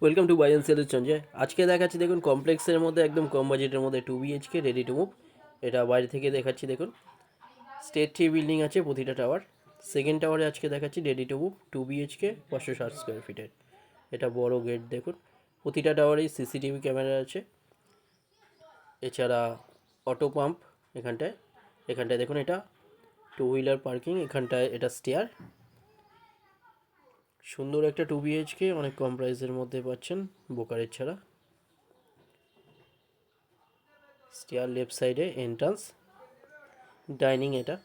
Welcome to buy and sell Sanjay. আজকে দেখাচ্ছি দেখুন কমপ্লেক্সের মধ্যে একদম কম বাজেটের মধ্যে 2 BHK রেডি টু মুভ। এটা বাইরে থেকে দেখাচ্ছি দেখুন। স্টেট 3 বিল্ডিং আছে প্রতিটা টাওয়ার। সেকেন্ড টাওয়ারে আজকে দেখাচ্ছি ready to move 2 BHK 560 square ফিটের। এটা বড় গেট দেখুন। প্রতিটা টাওয়ারেই সিসিটিভি ক্যামেরা আছে। এছাড়া অটো পাম্প এখানটায় দেখুন, এটা 2 হুইলার পার্কিং। এখানটায় এটা স্টেয়ার। সুন্দর একটা 2 BHK অনেক কম প্রাইসের মধ্যে পাচ্ছেন বোকারের ছাড়া। স্টেয়ার লেফট সাইডে এন্ট্রান্স। ডাইনিং এটা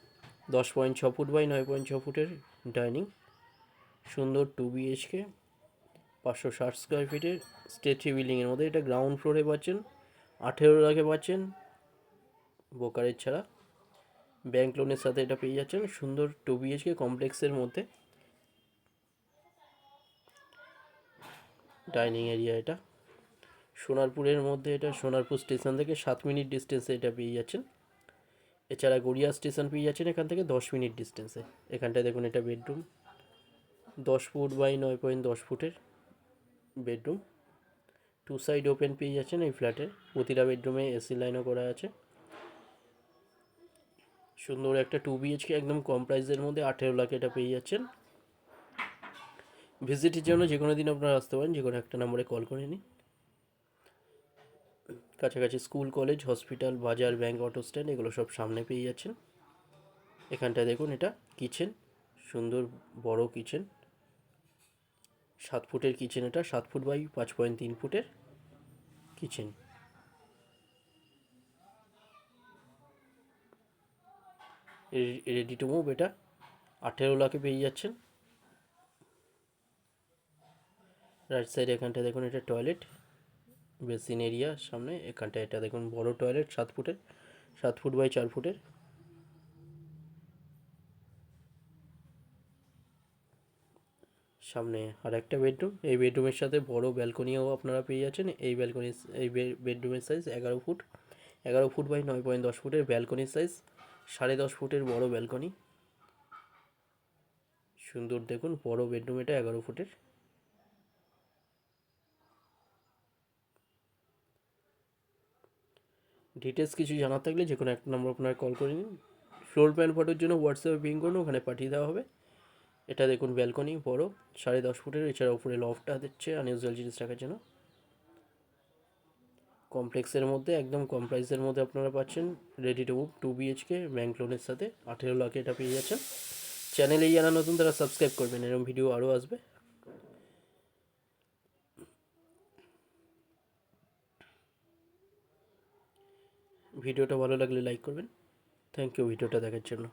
10.6 ফুট বাই 9.6 ফুটের ডাইনিং। সুন্দর 2 BHK 560 স্কোয়ার ফিটের স্টেট 3 বিল্ডিংয়ের মধ্যে। এটা গ্রাউন্ড ফ্লোরে পাচ্ছেন 18 লাখে পাচ্ছেন বোকারের ছাড়া। ব্যাংক লোনের সাথে এটা পেয়ে যাচ্ছেন। সুন্দর 2 BHK কমপ্লেক্সের মধ্যে ডাইনিং এরিয়া। এটা সোনারপুরের মধ্যে, এটা সোনারপুর স্টেশন থেকে 7 মিনিট ডিস্টেন্সে এটা পেয়ে যাচ্ছেন। এছাড়া গড়িয়া স্টেশন পেয়ে যাচ্ছেন এখান থেকে 10 মিনিট ডিস্টেন্সে। এখানটায় দেখুন, এটা বেডরুম 10 ফুট বাই 9.10 ফুটের বেডরুম। 2 সাইড ওপেন পেয়ে যাচ্ছেন এই ফ্ল্যাটের। প্রতিটা বেডরুমে এসি লাইনও করা আছে। সুন্দর একটা 2 BHK একদম কম প্রাইসের মধ্যে 18 লাখে এটা পেয়ে যাচ্ছেন। ভিজিটের জন্য যে কোনো দিন আপনারা আসতে পারেন, যে কোনো একটা নম্বরে কল করে নিন। কাছাকাছি স্কুল, কলেজ, হসপিটাল, বাজার, ব্যাংক, অটো স্ট্যান্ড এগুলো সব সামনে পেয়ে যাচ্ছেন। এখানটায় দেখুন, এটা কিচেন। সুন্দর বড় কিচেন, 7 ফুটের কিচেন। এটা 7 ফুট বাই 5.3 ফুটের কিচেন। রেডি টু মুভ এটা 18 লাখে পেয়ে যাচ্ছেন। রাইট সাইড এখানটায় দেখুন, এটা টয়লেট বেসিন এরিয়া সামনে। এখানটায় এটা দেখুন বড় টয়লেট 7 ফুটের, 7 ফুট বাই 4 ফুটের। সামনে আর একটা বেডরুম। এই বেডরুমের সাথে বড় ব্যালকনিও আপনারা পেয়ে যাচ্ছেন। এই বেডরুমের সাইজ 11 ফুট, 11 ফুট বাই 9.10 ফুটের ব্যালকনির সাইজ। 10.5 ফুটের বড় ব্যালকনি। সুন্দর দেখুন বড় বেডরুম এটা 11 ফুটের। ডিটেলস কিছু জানার থাকলে যে কোনো একটা নম্বর আপনারা কল করে নিন। ফ্লোর প্ল্যান ফটোর জন্য হোয়াটসঅ্যাপে পিং করুন, ওখানে পাঠিয়ে দেওয়া হবে। এটা দেখুন ব্যালকনি বড় 10.5 ফুটের। এছাড়া উপরে লফটটা দিচ্ছে আনইউজুয়াল জিনিস রাখার জন্য। কমপ্লেক্সের মধ্যে একদম কম প্রাইসের মধ্যে আপনারা পাচ্ছেন ready to move 2 BHK bank লোনের সাথে 18 লাখে এটা পেয়ে যাচ্ছেন। চ্যানেলে যারা নতুন তারা সাবস্ক্রাইব করবেন, এরকম ভিডিও আরও আসবে। ভিডিওটা ভালো লাগলে লাইক করবেন। থ্যাংক ইউ ভিডিওটা দেখার জন্য।